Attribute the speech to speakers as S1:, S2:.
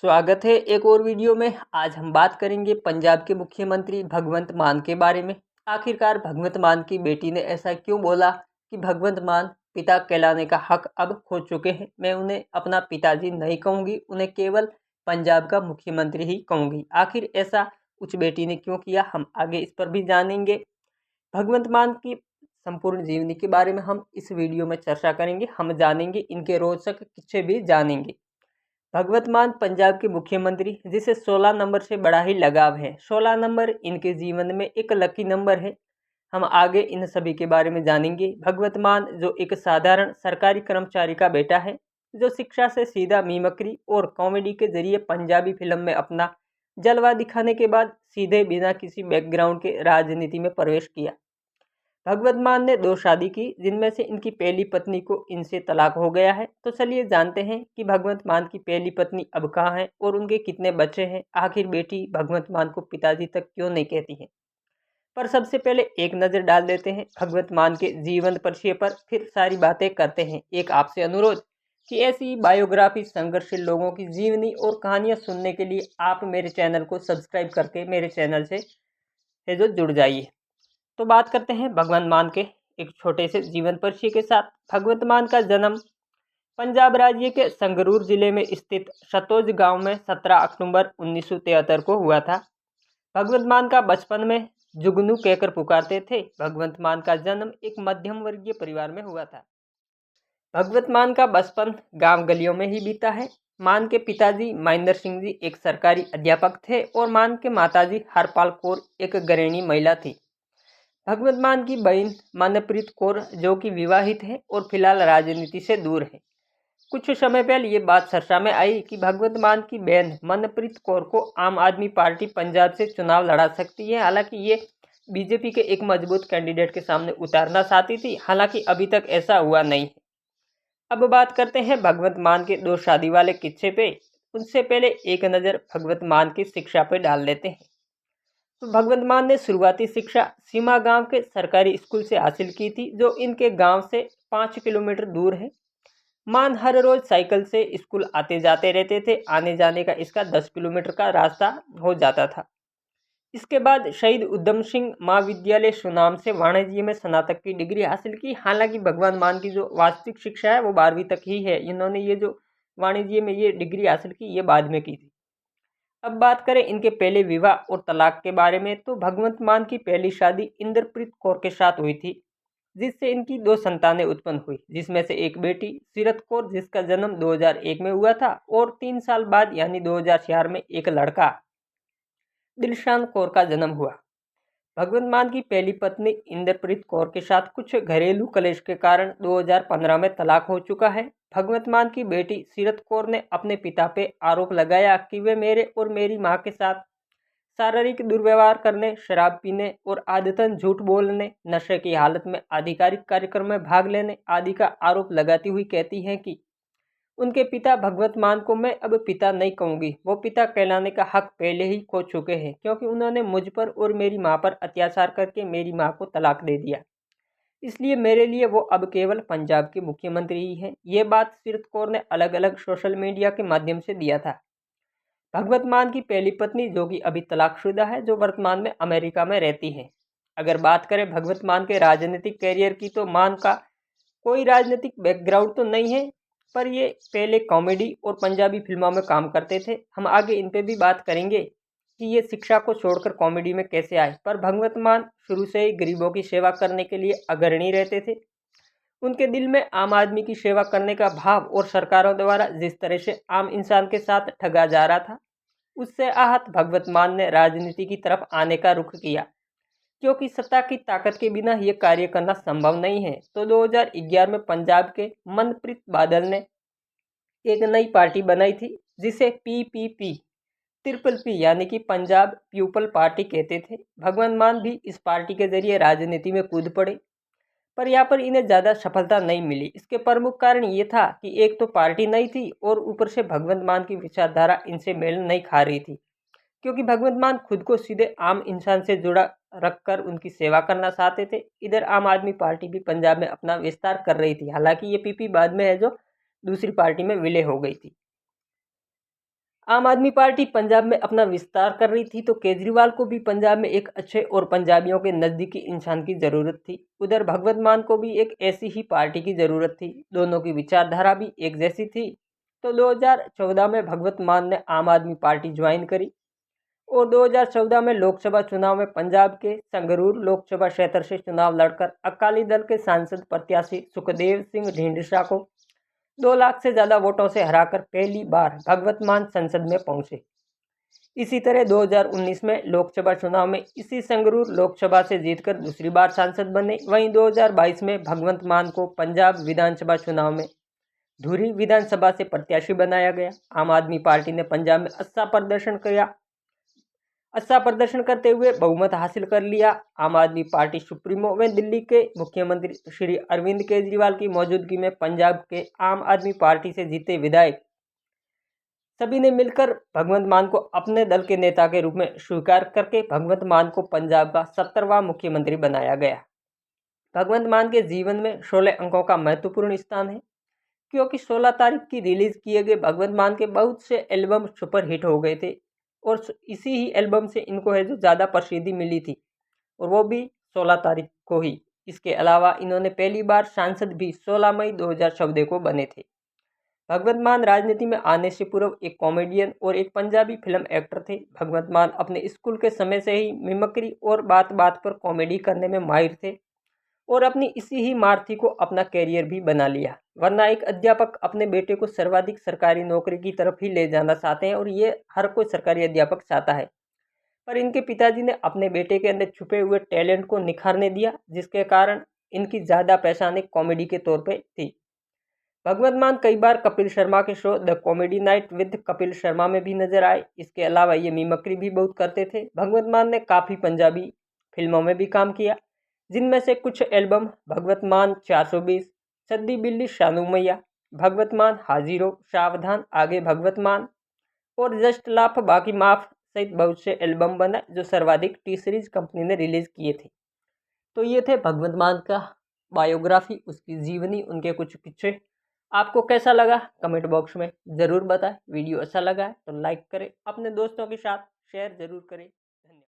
S1: स्वागत है एक और वीडियो में। आज हम बात करेंगे पंजाब के मुख्यमंत्री भगवंत मान के बारे में। आखिरकार भगवंत मान की बेटी ने ऐसा क्यों बोला कि भगवंत मान पिता कहलाने का हक अब खो चुके हैं। मैं उन्हें अपना पिताजी नहीं कहूँगी, उन्हें केवल पंजाब का मुख्यमंत्री ही कहूँगी। आखिर ऐसा उस बेटी ने क्यों किया, हम आगे इस पर भी जानेंगे। भगवंत मान की संपूर्ण जीवनी के बारे में हम इस वीडियो में चर्चा करेंगे। हम जानेंगे, इनके रोचक किस्से भी जानेंगे। भगवंत मान पंजाब के मुख्यमंत्री, जिसे 16 नंबर से बड़ा ही लगाव है। 16 नंबर इनके जीवन में एक लकी नंबर है। हम आगे इन सभी के बारे में जानेंगे। भगवंत मान जो एक साधारण सरकारी कर्मचारी का बेटा है, जो शिक्षा से सीधा मिमिक्री और कॉमेडी के जरिए पंजाबी फिल्म में अपना जलवा दिखाने के बाद सीधे बिना किसी बैकग्राउंड के राजनीति में प्रवेश किया। भगवंत मान ने 2 शादी की, जिनमें से इनकी पहली पत्नी को इनसे तलाक हो गया है। तो चलिए जानते हैं कि भगवंत मान की पहली पत्नी अब कहाँ है और उनके कितने बच्चे हैं। आखिर बेटी भगवंत मान को पिताजी तक क्यों नहीं कहती है। पर सबसे पहले एक नज़र डाल देते हैं भगवंत मान के जीवन परिचय पर, फिर सारी बातें करते हैं। एक आपसे अनुरोध कि ऐसी बायोग्राफी, संघर्षशील लोगों की जीवनी और कहानियाँ सुनने के लिए आप मेरे चैनल को सब्सक्राइब करके मेरे चैनल से जो जुड़ जाइए। तो बात करते हैं भगवंत मान के एक छोटे से जीवन परिचय के साथ। भगवंत मान का जन्म पंजाब राज्य के संगरूर जिले में स्थित सतोज गांव में 17 अक्टूबर 1973 को हुआ था। भगवंत मान का बचपन में जुगनू कहकर पुकारते थे। भगवंत मान का जन्म एक मध्यम वर्गीय परिवार में हुआ था। भगवंत मान का बचपन गांव गलियों में ही बीता है। मान के पिताजी महेंद्र सिंह जी एक सरकारी अध्यापक थे और मान के माताजी हरपाल कौर एक गृहिणी महिला थी। भगवंत मान की बहन मनप्रीत कौर, जो कि विवाहित है और फिलहाल राजनीति से दूर है। कुछ समय पहले ये बात चर्चा में आई कि भगवंत मान की बहन मनप्रीत कौर को आम आदमी पार्टी पंजाब से चुनाव लड़ा सकती है। हालांकि ये बीजेपी के एक मजबूत कैंडिडेट के सामने उतारना चाहती थी। हालांकि अभी तक ऐसा हुआ नहीं है। अब बात करते हैं भगवंत मान के 2 शादी वाले किस्से पे। उनसे पहले एक नज़र भगवंत मान की शिक्षा पे डाल लेते हैं। तो भगवंत मान ने शुरुआती शिक्षा सीमा गांव के सरकारी स्कूल से हासिल की थी, जो इनके गांव से 5 किलोमीटर दूर है। मान हर रोज साइकिल से स्कूल आते जाते रहते थे। आने जाने का इसका 10 किलोमीटर का रास्ता हो जाता था। इसके बाद शहीद उधम सिंह महाविद्यालय सुनाम से वाणिज्य में स्नातक की डिग्री हासिल की। हालांकि भगवंत मान की जो वास्तविक शिक्षा है वो 12वीं तक ही है। इन्होंने ये जो वाणिज्य में ये डिग्री हासिल की, ये बाद में की थी। अब बात करें इनके पहले विवाह और तलाक के बारे में, तो भगवंत मान की पहली शादी इंद्रप्रीत कौर के साथ हुई थी, जिससे इनकी 2 संतानें उत्पन्न हुई, जिसमें से एक बेटी सीरत कौर, जिसका जन्म 2001 में हुआ था, और 3 साल बाद यानी 2004 में एक लड़का दिलशान कौर का जन्म हुआ। भगवंत मान की पहली पत्नी इंद्रप्रीत कौर के साथ कुछ घरेलू कलेश के कारण 2015 में तलाक हो चुका है। भगवंत मान की बेटी सीरत कौर ने अपने पिता पे आरोप लगाया कि वे मेरे और मेरी मां के साथ शारीरिक दुर्व्यवहार करने, शराब पीने और आदतन झूठ बोलने, नशे की हालत में आधिकारिक कार्यक्रम में भाग लेने आदि का आरोप लगाती हुई कहती हैं कि उनके पिता भगवंत मान को मैं अब पिता नहीं कहूँगी। वो पिता कहलाने का हक पहले ही खो चुके हैं, क्योंकि उन्होंने मुझ पर और मेरी माँ पर अत्याचार करके मेरी माँ को तलाक दे दिया। इसलिए मेरे लिए वो अब केवल पंजाब के मुख्यमंत्री ही हैं। ये बात सीरत कौर ने अलग अलग सोशल मीडिया के माध्यम से दिया था। भगवंत मान की पहली पत्नी, जो कि अभी तलाकशुदा है, जो वर्तमान में अमेरिका में रहती है। अगर बात करें भगवंत मान के राजनीतिक कैरियर की, तो मान का कोई राजनीतिक बैकग्राउंड तो नहीं है, पर ये पहले कॉमेडी और पंजाबी फिल्मों में काम करते थे। हम आगे इन पे भी बात करेंगे कि ये शिक्षा को छोड़कर कॉमेडी में कैसे आए। पर भगवंत मान शुरू से ही गरीबों की सेवा करने के लिए अग्रणी रहते थे। उनके दिल में आम आदमी की सेवा करने का भाव और सरकारों द्वारा जिस तरह से आम इंसान के साथ ठगा जा रहा था, उससे आहत भगवंत मान ने राजनीति की तरफ आने का रुख किया, क्योंकि सत्ता की ताकत के बिना ये कार्य करना संभव नहीं है। तो 2011 में पंजाब के मनप्रीत बादल ने एक नई पार्टी बनाई थी, जिसे पीपीपी ट्रिपल पी यानी कि पंजाब पीपल पार्टी कहते थे। भगवंत मान भी इस पार्टी के जरिए राजनीति में कूद पड़े, पर यहाँ पर इन्हें ज़्यादा सफलता नहीं मिली। इसके प्रमुख कारण ये था कि एक तो पार्टी नहीं थी और ऊपर से भगवंत मान की विचारधारा इनसे मेल नहीं खा रही थी, क्योंकि भगवंत मान खुद को सीधे आम इंसान से जुड़ा रखकर उनकी सेवा करना चाहते थे। इधर आम आदमी पार्टी भी पंजाब में अपना विस्तार कर रही थी। हालांकि ये पीपी बाद में है जो दूसरी पार्टी में विलय हो गई थी। आम आदमी पार्टी पंजाब में अपना विस्तार कर रही थी तो केजरीवाल को भी पंजाब में एक अच्छे और पंजाबियों के नज़दीकी इंसान की ज़रूरत थी। उधर भगवंत मान को भी एक ऐसी ही पार्टी की ज़रूरत थी। दोनों की विचारधारा भी एक जैसी थी। तो 2014 में भगवंत मान ने आम आदमी पार्टी ज्वाइन करी और 2014 में लोकसभा चुनाव में पंजाब के संगरूर लोकसभा क्षेत्र से चुनाव लड़कर अकाली दल के सांसद प्रत्याशी सुखदेव सिंह ढींढसा को 2 लाख से ज़्यादा वोटों से हराकर पहली बार भगवंत मान संसद में पहुंचे। इसी तरह 2019 में लोकसभा चुनाव में इसी संगरूर लोकसभा से जीतकर दूसरी बार सांसद बने। वहीं 2022 में भगवंत मान को पंजाब विधानसभा चुनाव में धुरी विधानसभा से प्रत्याशी बनाया गया। आम आदमी पार्टी ने पंजाब में अच्छा प्रदर्शन करते हुए बहुमत हासिल कर लिया। आम आदमी पार्टी सुप्रीमो व दिल्ली के मुख्यमंत्री श्री अरविंद केजरीवाल की मौजूदगी में पंजाब के आम आदमी पार्टी से जीते विधायक सभी ने मिलकर भगवंत मान को अपने दल के नेता के रूप में स्वीकार करके भगवंत मान को पंजाब का 70वां मुख्यमंत्री बनाया गया। भगवंत मान के जीवन में 16 अंकों का महत्वपूर्ण स्थान है, क्योंकि 16 तारीख की रिलीज किए गए भगवंत मान के बहुत से एल्बम सुपरहिट हो गए थे और इसी ही एल्बम से इनको है जो ज़्यादा प्रसिद्धि मिली थी और वो भी 16 तारीख को ही। इसके अलावा इन्होंने पहली बार सांसद भी 16 मई 2014 को बने थे। भगवंत मान राजनीति में आने से पूर्व एक कॉमेडियन और एक पंजाबी फिल्म एक्टर थे। भगवंत मान अपने स्कूल के समय से ही मिमिक्री और बात बात पर कॉमेडी करने में माहिर थे और अपनी इसी ही मार्थी को अपना कैरियर भी बना लिया। वरना एक अध्यापक अपने बेटे को सर्वाधिक सरकारी नौकरी की तरफ ही ले जाना चाहते हैं और ये हर कोई सरकारी अध्यापक चाहता है, पर इनके पिताजी ने अपने बेटे के अंदर छुपे हुए टैलेंट को निखारने दिया, जिसके कारण इनकी ज़्यादा पहचान कॉमेडी के तौर पर थी। भगवंत मान कई बार कपिल शर्मा के show the comedy night with Kapil Sharma में भी नजर आए। इसके अलावा ये मिमिक्री भी बहुत करते थे। भगवंत मान ने काफ़ी पंजाबी फिल्मों में भी काम किया, जिनमें से कुछ एल्बम भगवंत मान 420, सद्दी बिल्ली शानू मैया, भगवंत मान हाजिरो, सावधान, आगे भगवंत मान और जस्ट लाफ बाकी माफ सहित बहुत से एल्बम बना जो सर्वाधिक टी सीरीज कंपनी ने रिलीज किए थे। तो ये थे भगवंत मान का बायोग्राफी, उसकी जीवनी, उनके कुछ किस्से। आपको कैसा लगा कमेंट बॉक्स में ज़रूर बताएं। वीडियो अच्छा लगा है तो लाइक करें, अपने दोस्तों के साथ शेयर ज़रूर करें।